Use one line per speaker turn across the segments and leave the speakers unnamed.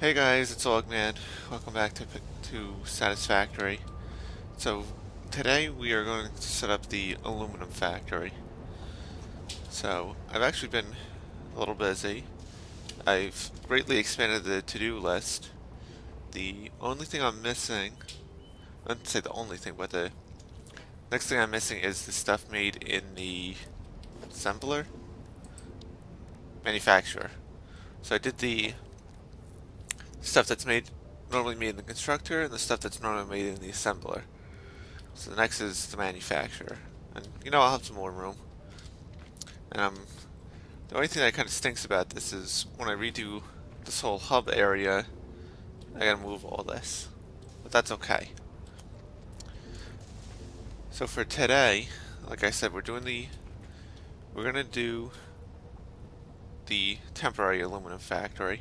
Hey guys, it's Ogman. Welcome back to Satisfactory. So today we are going to set up the aluminum factory. So I've actually been a little busy. I've greatly expanded the to-do list. The only thing I'm missing, I wouldn't say the only thing, but the next thing I'm missing is the stuff made in the assembler manufacturer. So I did the stuff that's normally made in the constructor and the stuff that's normally made in the assembler. So the next is the manufacturer. And I'll have some more room. And the only thing that kind of stinks about this is when I redo this whole hub area, I gotta move all this. But that's okay. So for today, like I said, we're gonna do the temporary aluminum factory.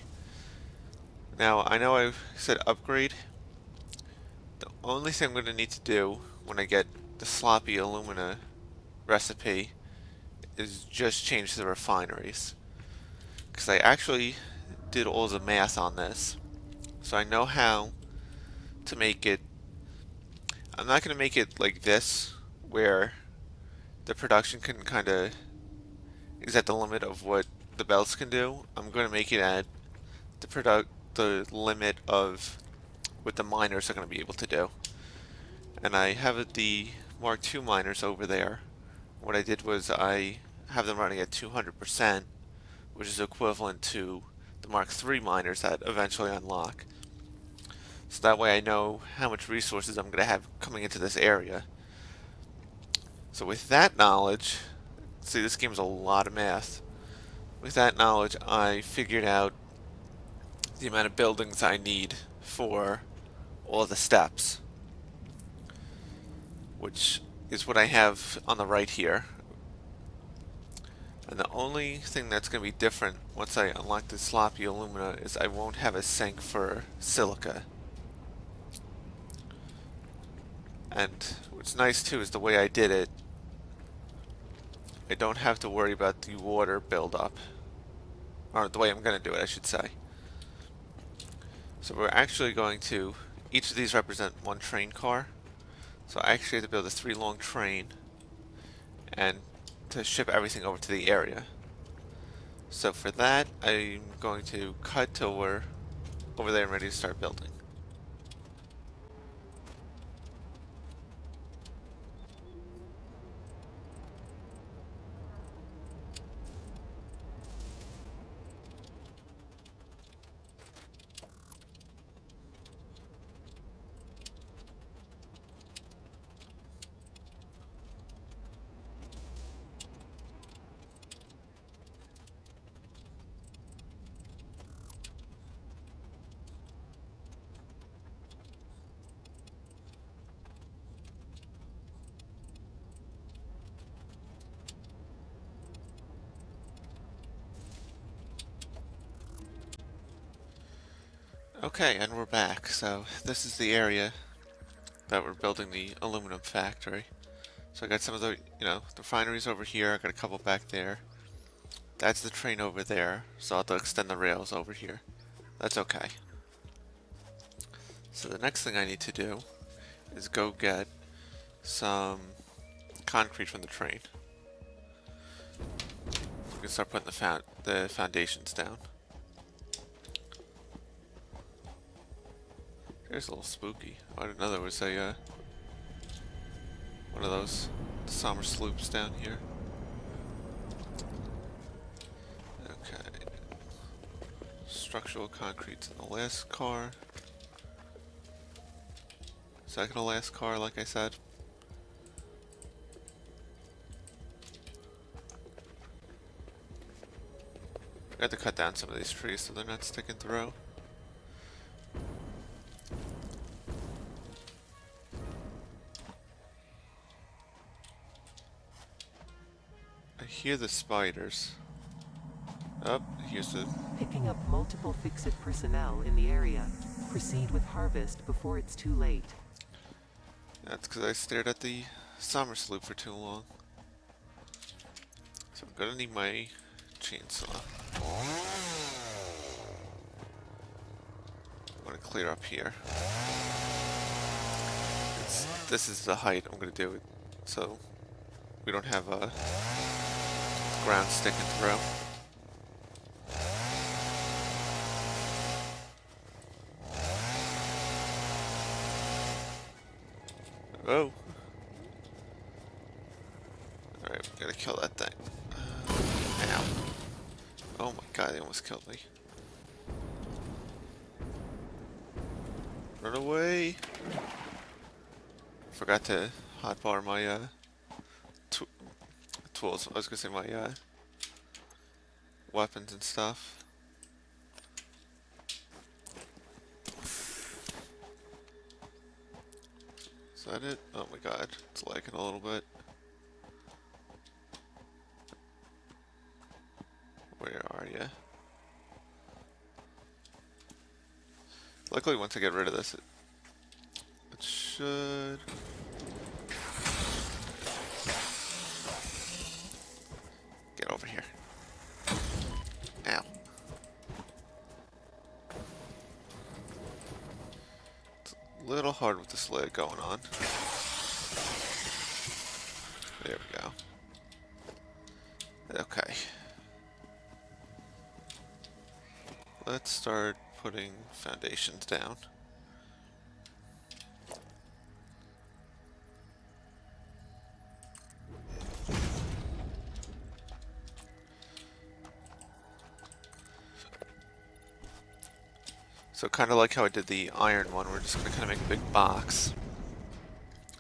Now, I know I said upgrade. The only thing I'm gonna need to do when I get the sloppy alumina recipe is just change the refineries. Because I actually did all the math on this. So I know how to make it. I'm not going to make it like this, where the production can kind of is at the limit of what the belts can do. I'm going to make it at the limit of what the miners are going to be able to do. And I have the Mark II miners over there. What I did was I have them running at 200%, which is equivalent to the Mark III miners that eventually unlock. So that way I know how much resources I'm going to have coming into this area. So with that knowledge, see, this game's a lot of math. With that knowledge, I figured out the amount of buildings I need for all the steps, which is what I have on the right here. And the only thing that's going to be different once I unlock the sloppy alumina is I won't have a sink for silica. And what's nice too is the way I did it, I don't have to worry about the water buildup. Or the way I'm going to do it, I should say. So we're actually going to, each of these represent one train car. So I actually have to build a 3 long train and to ship everything over to the area. So for that, I'm going to cut till we're over there and ready to start building. Okay, and we're back. So this is the area that we're building the aluminum factory. So I got some of the refineries over here. I got a couple back there. That's the train over there. So I'll have to extend the rails over here. That's okay. So the next thing I need to do is go get some concrete from the train. We can start putting the foundations down. There's a little spooky. I didn't know there was a one of those summer sloops down here. Okay. Structural concrete's in the last car. Second to last car, like I said. I had to cut down some of these trees so they're not sticking through. I hear the spiders. Oh, here's the...
Picking up multiple fix-it personnel in the area. Proceed with harvest before it's too late.
That's because I stared at the summer sloop for too long. So I'm gonna need my chainsaw. I'm going to clear up here. This is the height I'm going to do it, so we don't have a ground sticking through. Oh. Alright, we gotta kill that thing. Ow. Oh my god, they almost killed me. Run away! Forgot to hotbar my tools. I was gonna say my weapons and stuff. Is that it? Oh my god, it's lagging a little bit. Where are you? Luckily, once I get rid of this, it should. Get over here. Ow. It's a little hard with this lid going on. There we go. Okay. Let's start putting foundations down. So kind of like how I did the iron one, we're just going to kind of make a big box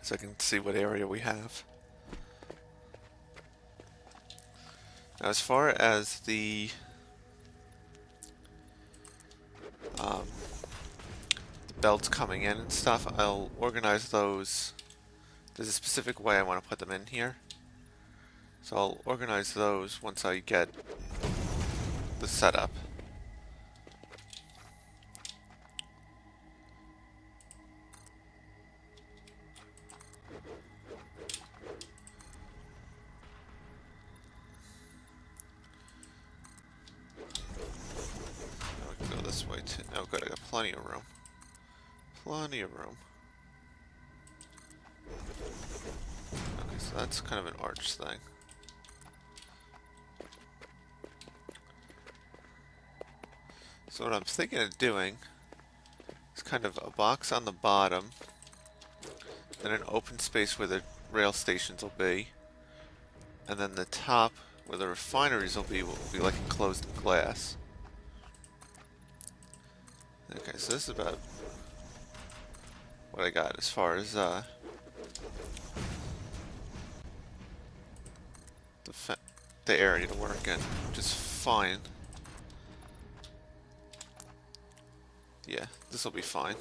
so I can see what area we have. Now as far as the belts coming in and stuff, I'll organize those. There's a specific way I want to put them in here. So I'll organize those once I get the setup. I can go this way too. Oh good, I got plenty of room. Plenty of room. Okay, so that's kind of an arch thing. So what I'm thinking of doing is kind of a box on the bottom, then an open space where the rail stations will be, and then the top where the refineries will be like enclosed in glass. Okay, so this is about what I got as far as the area to work in, which is fine. Yeah, this will be fine.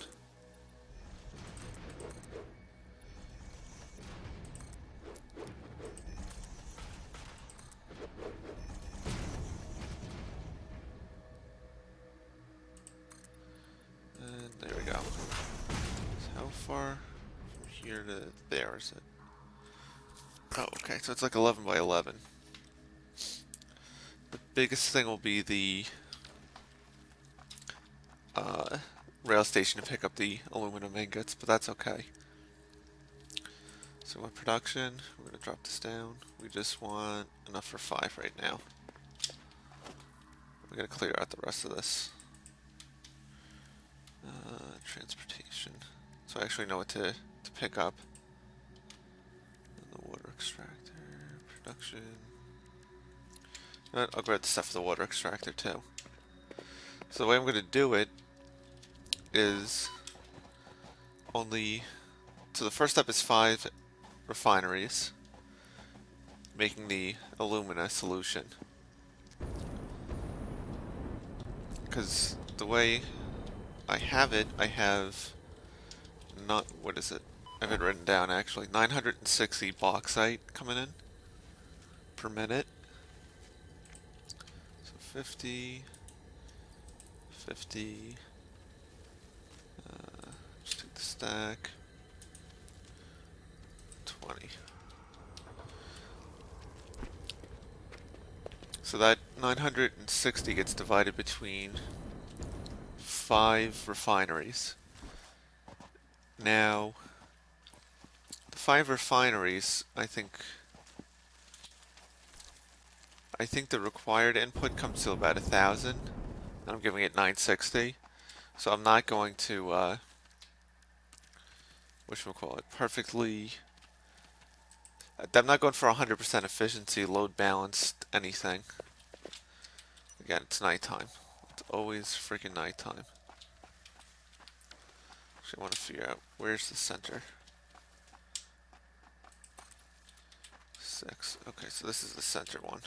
And there we go. So how far from here to there is it? Oh, okay, so it's like 11 by 11. The biggest thing will be the rail station to pick up the aluminum ingots, but that's okay. So with production, we're going to drop this down. We just want enough for 5 right now. We're going to clear out the rest of this. Transportation. So I actually know what to pick up. And the water extractor, production. I'll grab the stuff for the water extractor too. So the way I'm going to do it is only... So the first step is 5 refineries, making the alumina solution. Because the way I have it, I have not, what is it? I have it written down actually, 960 bauxite coming in per minute. So 50, 50, just take the stack, 20. So that 960 gets divided between 5 refineries. Now, the 5 refineries, I think the required input comes to about 1,000, and I'm giving it 960. So I'm not going to, whatchamacallit, perfectly, I'm not going for 100% efficiency, load balanced, anything. Again, it's nighttime. It's always freaking nighttime. Actually, I want to figure out, where's the center? 6. Okay, so this is the center one.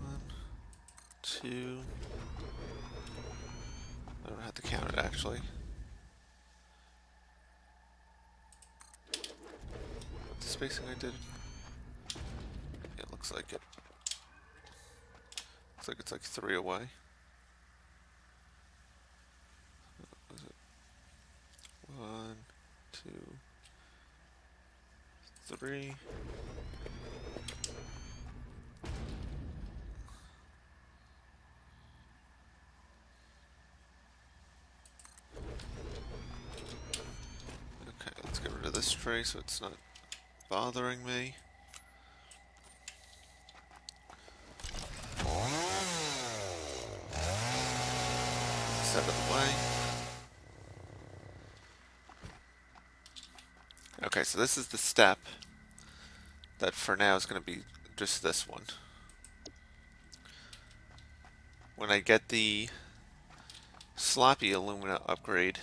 One, 2. I don't have to count it actually. What the spacing I did? Yeah, it looks like it. Looks like it's like 3 away. Was it 1, 2, 3? Okay, let's get rid of this tray so it's not bothering me. Set out of the way. Okay, so this is the step that for now is going to be just this one. When I get the sloppy alumina upgrade,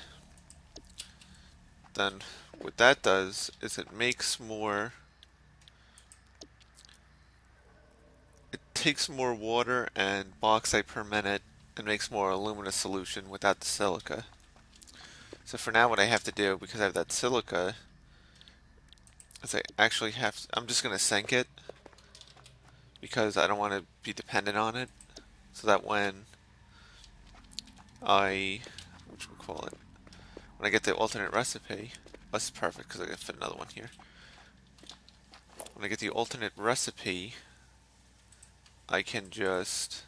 then what that does is it takes more water and bauxite per minute and makes more alumina solution without the silica. So for now what I have to do, because I have that silica, is I'm just going to sink it because I don't want to be dependent on it, so that when I when I get the alternate recipe, that's perfect because I can fit another one here. When I get the alternate recipe, I can just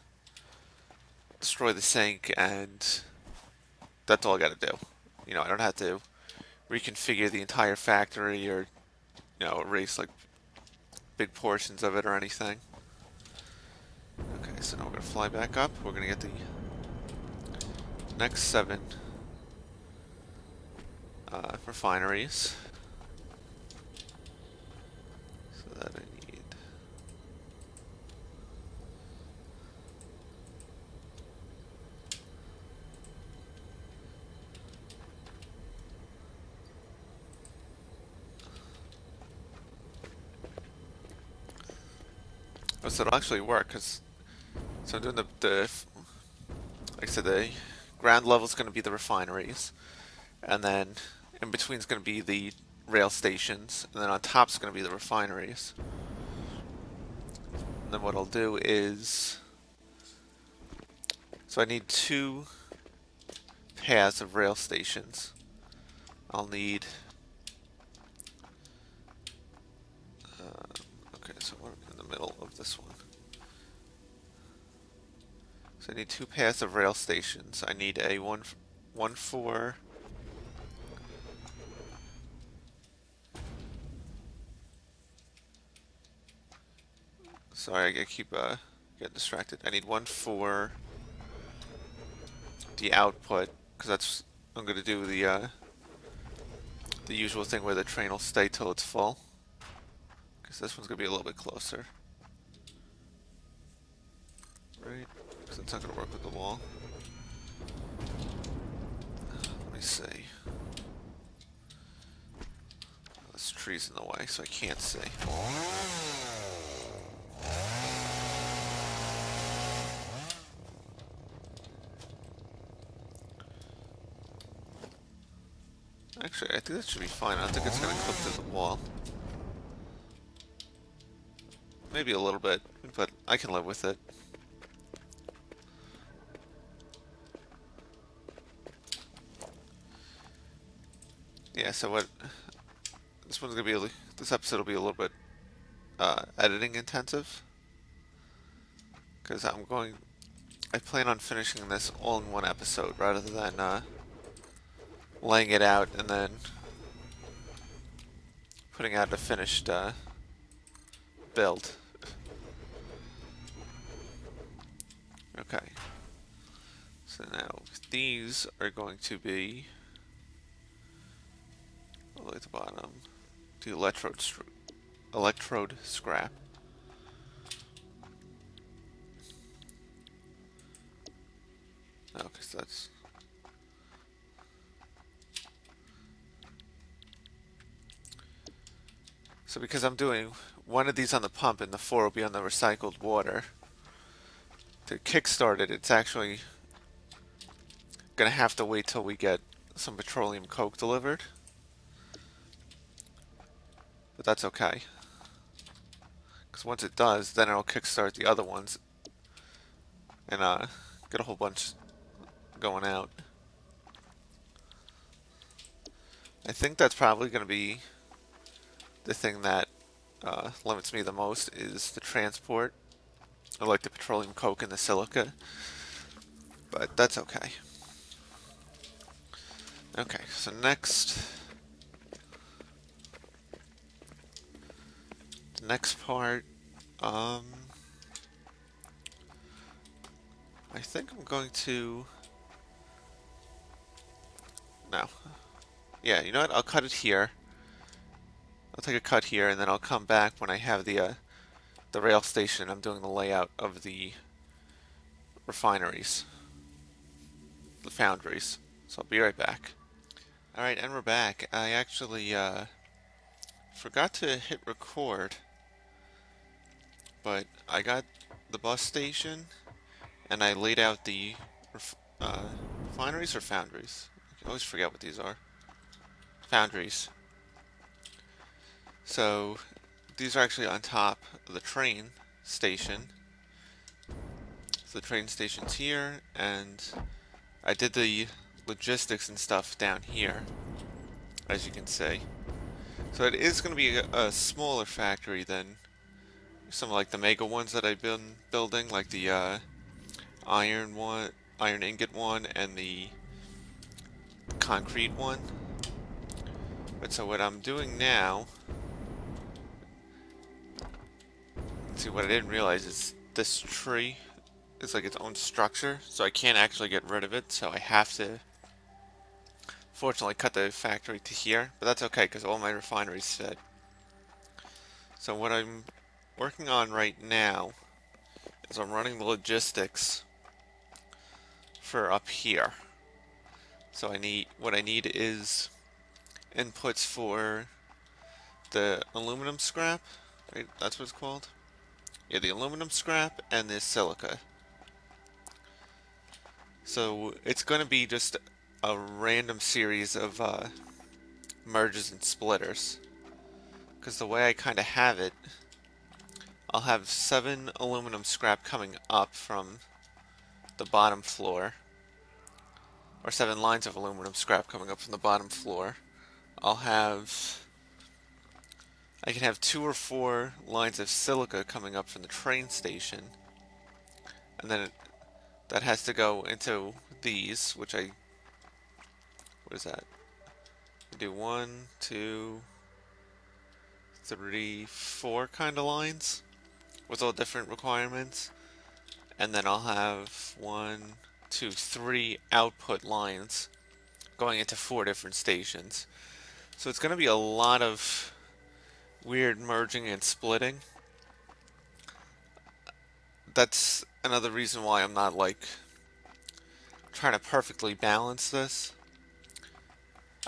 destroy the sink, and that's all I got to do. You know, I don't have to reconfigure the entire factory or, erase like big portions of it or anything. Okay, so now we're gonna fly back up. We're gonna get the next 7 refineries. So that I need. Oh, so it'll actually work, so I'm doing like I said, the ground level is going to be the refineries, and then in between is going to be the rail stations, and then on top is going to be the refineries. And then what I'll do is, so I need 2 paths of rail stations. I'll need, okay, so we're in the middle of this one. So I need 2 paths of rail stations. I need a one for. Sorry, I keep getting distracted. I need one for the output, because I'm gonna do the usual thing where the train will stay till it's full. Because this one's gonna be a little bit closer, right? Because it's not gonna work with the wall. Let me see. This tree's in the way, so I can't see. Actually, I think that should be fine. I don't think it's gonna clip through the wall. Maybe a little bit, but I can live with it. yeah, so what this one's gonna be this episode will be a little bit editing intensive because I plan on finishing this all in one episode rather than laying it out and then putting out a finished build. Okay, so now these are going to be all the way at the bottom. The electrode scrap. Okay, so that's so because I'm doing one of these on the pump and the four will be on the recycled water. To kickstart it, it's actually gonna have to wait till we get some petroleum coke delivered, but that's okay. Because once it does, then it'll kickstart the other ones and get a whole bunch going out. I think that's probably gonna be the thing that limits me the most is the transport. I like the petroleum coke and the silica, but that's okay. Okay, so the next part, I think I'm going to, no, yeah, you know what, I'll cut it here. I'll take a cut here, and then I'll come back when I have the rail station. I'm doing the layout of the refineries, the foundries. So I'll be right back. Alright, and we're back. I actually forgot to hit record, but I got the bus station, and I laid out the refineries or foundries. I always forget what these are. Foundries. So these are actually on top of the train station. So the train station's here, and I did the logistics and stuff down here, as you can see. So it is going to be a smaller factory than some like the mega ones that I've been building, like the iron ingot one, and the concrete one. But so what I'm doing now, see what I didn't realize is this tree is like its own structure, so I can't actually get rid of it, so I have to fortunately cut the factory to here, but that's okay because all my refineries fit. So what I'm working on right now is I'm running the logistics for up here. So what I need is inputs for the aluminum scrap, right? That's what it's called. Yeah, the aluminum scrap and the silica. So it's going to be just a random series of merges and splitters. Because the way I kind of have it, I'll have 7 aluminum scrap coming up from the bottom floor, or 7 lines of aluminum scrap coming up from the bottom floor. I can have 2 or 4 lines of silica coming up from the train station, and then that has to go into these, what is that? I do 1, 2, 3, 4 kind of lines with all different requirements, and then I'll have 1, 2, 3 output lines going into 4 different stations. So it's going to be a lot of weird merging and splitting. That's another reason why I'm not like trying to perfectly balance this.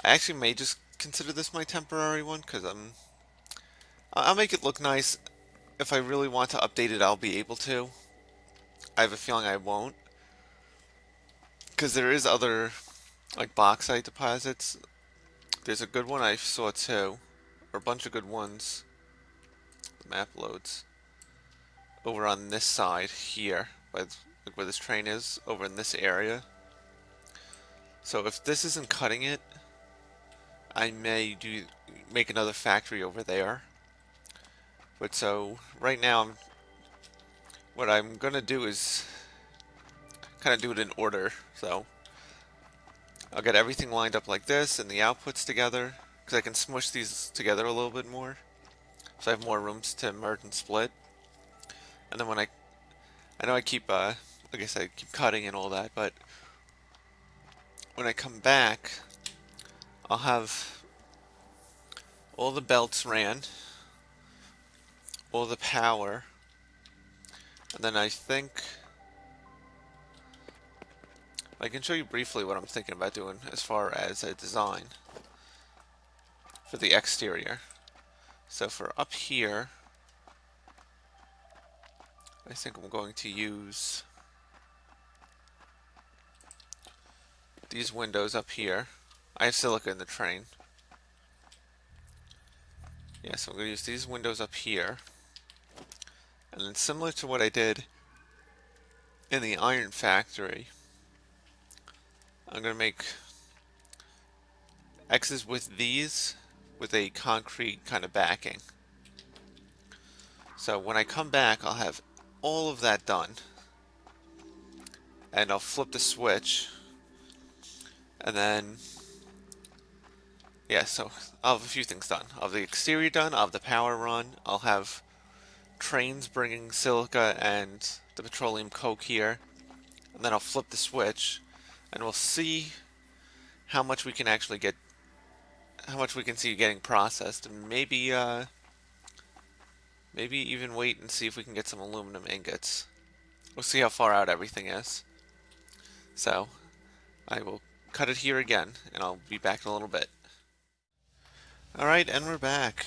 I actually may just consider this my temporary one because I'll make it look nice. If I really want to update it, I'll be able to. I have a feeling I won't because there is other like bauxite deposits. There's a good one I saw too, or a bunch of good ones. The map loads over on this side here, like where this train is, over in this area. So if this isn't cutting it, I may make another factory over there. But so right now, what I'm gonna do is kind of do it in order. So I'll get everything lined up like this and the outputs together, because I can smush these together a little bit more, so I have more rooms to merge and split. And then when I know I keep, like I said, keep cutting and all that, but when I come back, I'll have all the belts ran, all the power, and then I think I can show you briefly what I'm thinking about doing as far as a design for the exterior. So for up here, I think I'm going to use these windows up here. I have silica in the train. Yeah, so I'm going to use these windows up here. And then similar to what I did in the iron factory, I'm going to make X's with these with a concrete kind of backing. So when I come back, I'll have all of that done. And I'll flip the switch. And then, yeah, so I'll have a few things done. I'll have the exterior done, I'll have the power run, I'll have trains bringing silica and the petroleum coke here. And then I'll flip the switch. And we'll see how much we can actually get, how much we can see getting processed. And maybe, maybe even wait and see if we can get some aluminum ingots. We'll see how far out everything is. So, I will cut it here again, and I'll be back in a little bit. Alright, and we're back.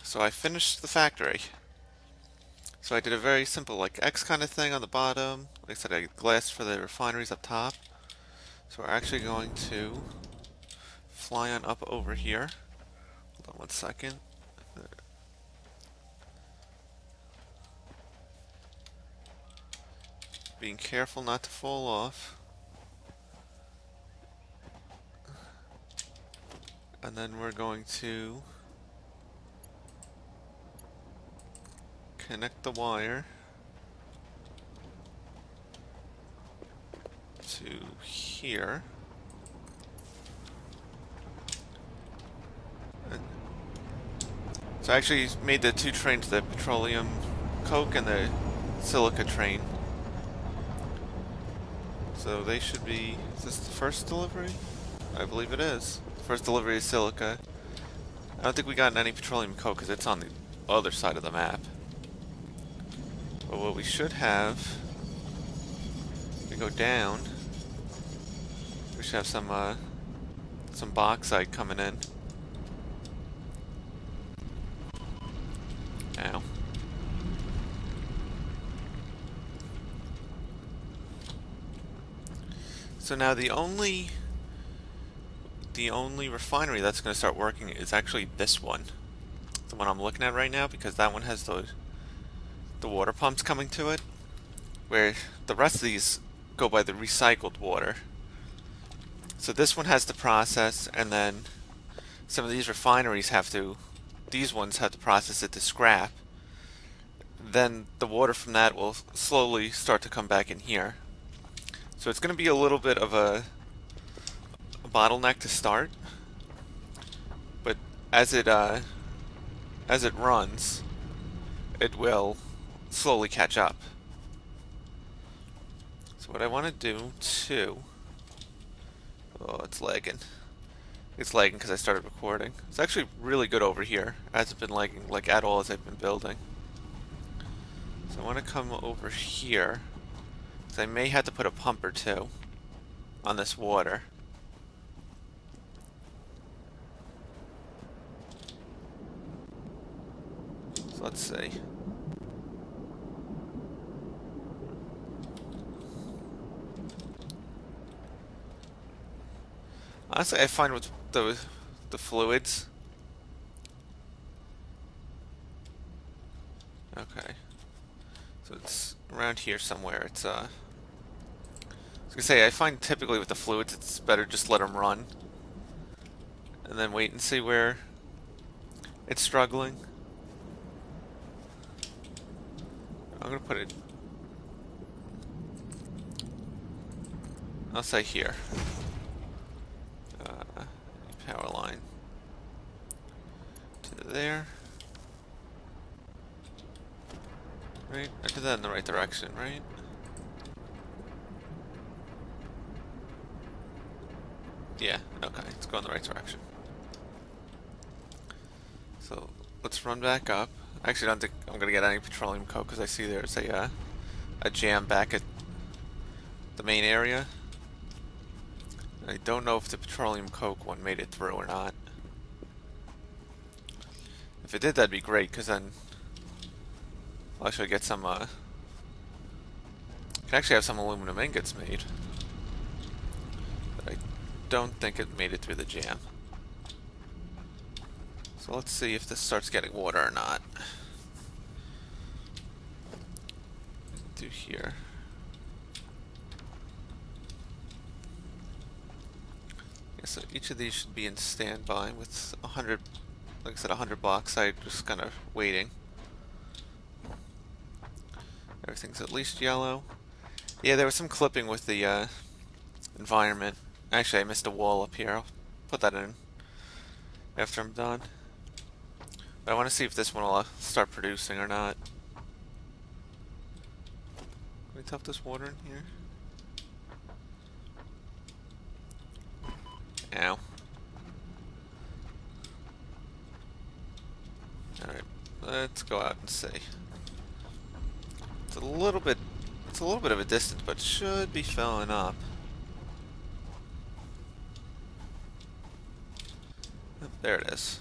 So I finished the factory. So I did a very simple, like, X kind of thing on the bottom. Like I said, I glassed for the refineries up top. So we're actually going to fly on up over here. Hold on one second. Being careful not to fall off. And then we're going to connect the wire to here. So I actually made the two trains, the Petroleum Coke and the Silica train. So they should be, is this the first delivery? I believe it is. First delivery is Silica. I don't think we got any Petroleum Coke because it's on the other side of the map. But what we should have, if we go down, we should have some bauxite coming in. Now. So now the only refinery that's going to start working is actually this one. The one I'm looking at right now, because that one has the water pumps coming to it, where the rest of these go by the recycled water. So this one has to process, and then some of these refineries these ones have to process it to scrap. Then the water from that will slowly start to come back in here. So it's going to be a little bit of a bottleneck to start, but as it runs, it will slowly catch up. So what I want to do too, oh, it's lagging. It's lagging because I started recording. It's actually really good over here. It hasn't been lagging like at all as I've been building. So I want to come over here, because I may have to put a pump or two on this water. So let's see. Honestly, I find with the fluids. Okay. So it's around here somewhere. It's I was gonna say, I find typically with the fluids it's better just let them run. and then wait and see where it's struggling. I'm gonna put it, I'll say here. Power line to there. Right? I did that in the right direction, right? Yeah, okay, it's going the right direction. So let's run back up. Actually, I don't think I'm gonna get any petroleum coke because I see there's a jam back at the main area. I don't know if the petroleum coke one made it through or not. If it did, that'd be great because then I'll actually get some. Can actually have some aluminum ingots made. But I don't think it made it through the jam. So let's see if this starts getting water or not. Do here. Yeah, so each of these should be in standby with 100, like I said, 100 bauxite, just kind of waiting. Everything's at least yellow. Yeah, there was some clipping with the environment. Actually, I missed a wall up here. I'll put that in after I'm done. But I want to see if this one will start producing or not. Can we tap this water in here? Ow. Alright, let's go out and see. It's a little bit of a distance, but should be filling up. Oh, there it is.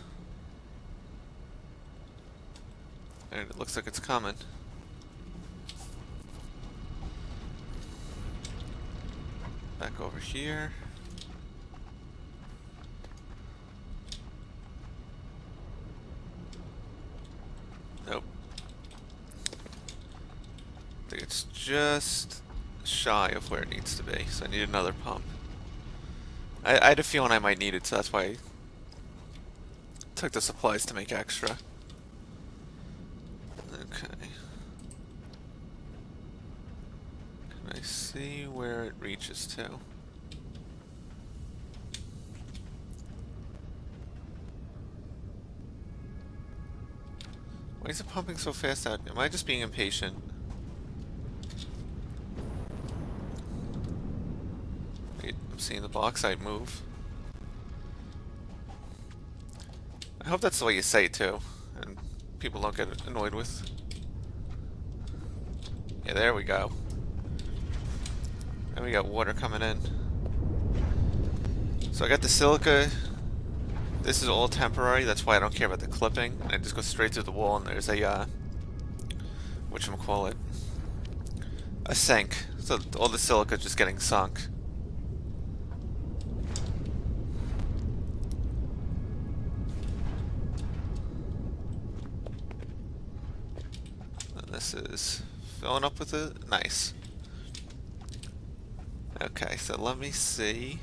And it looks like it's coming. Back over here. Nope. I think it's just shy of where it needs to be, so I need another pump. I had a feeling I might need it, so that's why I took the supplies to make extra. Okay. Can I see where it reaches to? Why is it pumping so fast out? Am I just being impatient? Wait, I'm seeing the bauxite move. I hope that's the way you say it too, and people don't get annoyed with. Yeah, there we go. And we got water coming in. So I got the silica. This is all temporary, that's why I don't care about the clipping. I just go straight through the wall and there's a, whatchamacallit, a sink. So all the silica just getting sunk. And this is filling up with it. Nice. Okay, so let me see.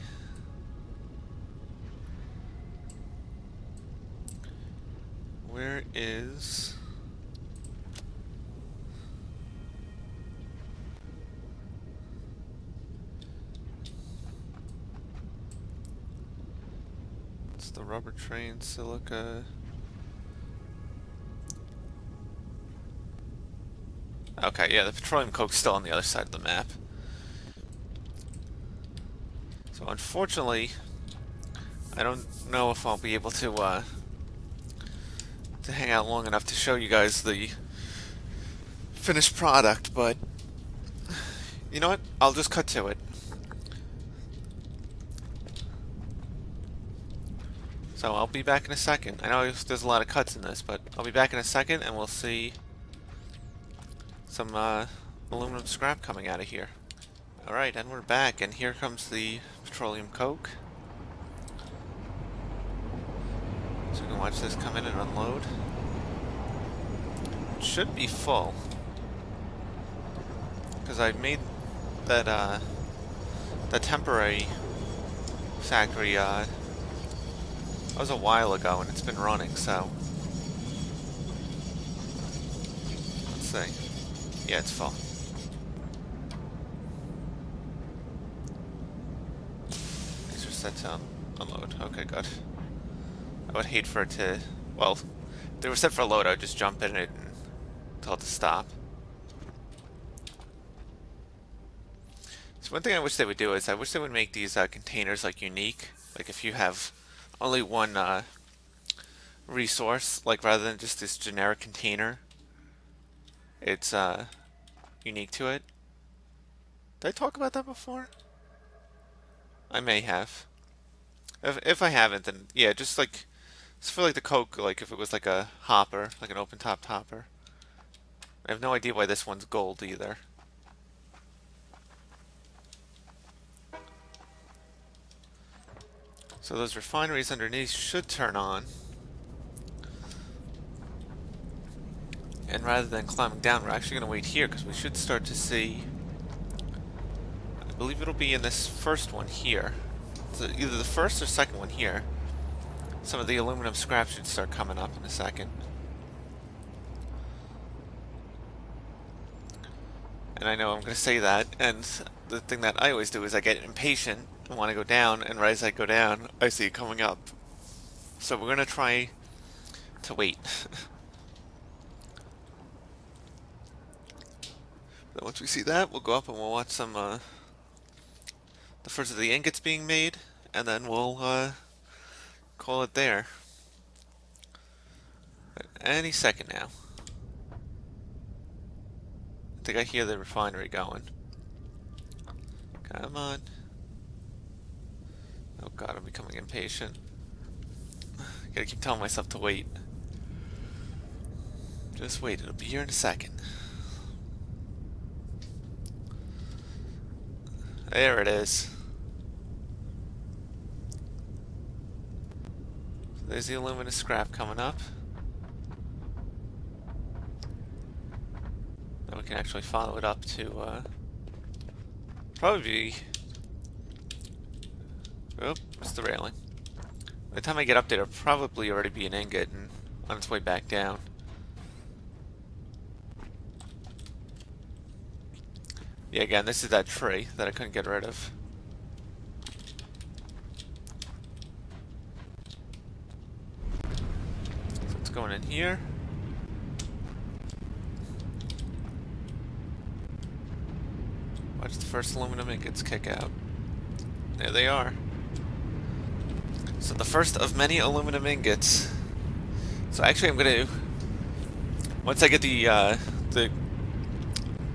Where is... It's the rubber train, silica... Okay, yeah, the petroleum coke's still on the other side of the map. So unfortunately, I don't know if I'll be able to hang out long enough to show you guys the finished product, but you know what? I'll just cut to it. So I'll be back in a second. I know there's a lot of cuts in this, but I'll be back in a second and we'll see some aluminum scrap coming out of here. Alright, and we're back, and here comes the petroleum coke. So we can watch this come in and unload. It should be full, because I made that that temporary factory That was a while ago and it's been running, so let's see. Yeah, it's full. These are set to unload. Okay, good. I would hate for it to, well, if they were set for load, I would just jump in it and tell it to stop. So one thing I wish they would do is I wish they would make these containers like unique. Like if you have only one resource, like rather than just this generic container, it's unique to it. Did I talk about that before? I may have. If I haven't, then yeah, just like it's for like the Coke, like if it was like a hopper, like an open top hopper. I have no idea why this one's gold either. So those refineries underneath should turn on. And rather than climbing down, we're actually going to wait here because we should start to see, I believe it'll be in this first one here. So either the first or second one here. Some of the aluminum scrap should start coming up in a second. And I know I'm going to say that, and the thing that I always do is I get impatient and want to go down, and right as I go down, I see it coming up. So we're going to try to wait. Then once we see that, we'll go up and we'll watch some, the first of the ingots being made, and then we'll call it there. But any second now. I think I hear the refinery going. Come on. Oh god, I'm becoming impatient. Gotta keep telling myself to wait. Just wait, it'll be here in a second. There it is. There's the aluminum scrap coming up. Now we can actually follow it up to, probably... Oh, missed the railing. By the time I get up there, it'll probably already be an ingot and on its way back down. Yeah, again, this is that tree that I couldn't get rid of. So it's going in here. Watch the first aluminum ingots kick out. There they are. So the first of many aluminum ingots. So actually I'm gonna, once I get the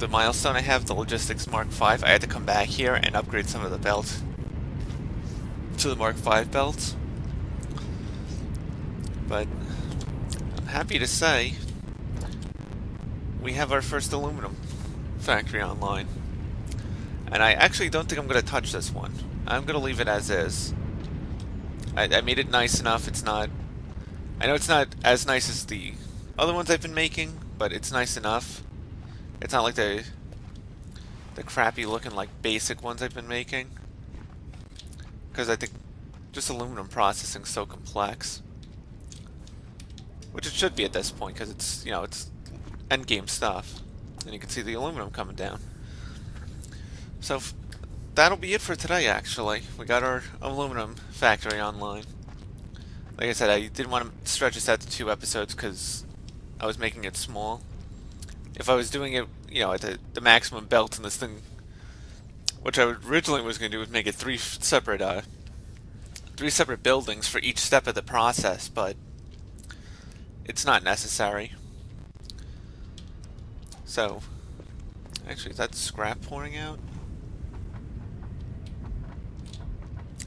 milestone I have, the Logistics Mark V, I had to come back here and upgrade some of the belts to the Mark V belts. But I'm happy to say we have our first aluminum factory online. And I actually don't think I'm going to touch this one. I'm going to leave it as is. I made it nice enough. It's not... I know it's not as nice as the other ones I've been making, but it's nice enough. It's not like the crappy looking like basic ones I've been making. Because I think just aluminum processing is so complex. Which it should be at this point, because it's, you know, it's endgame stuff. And you can see the aluminum coming down. So that'll be it for today, actually. We got our aluminum factory online. Like I said, I didn't want to stretch this out to 2 episodes because I was making it small. If I was doing it, you know, at the maximum belt in this thing, which I originally was going to do, was make it three separate buildings for each step of the process, but it's not necessary. So, actually, is that scrap pouring out?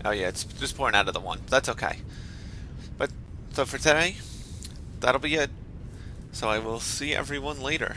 Oh yeah, it's just pouring out of the one. That's okay. But, so for today, that'll be it. So I will see everyone later.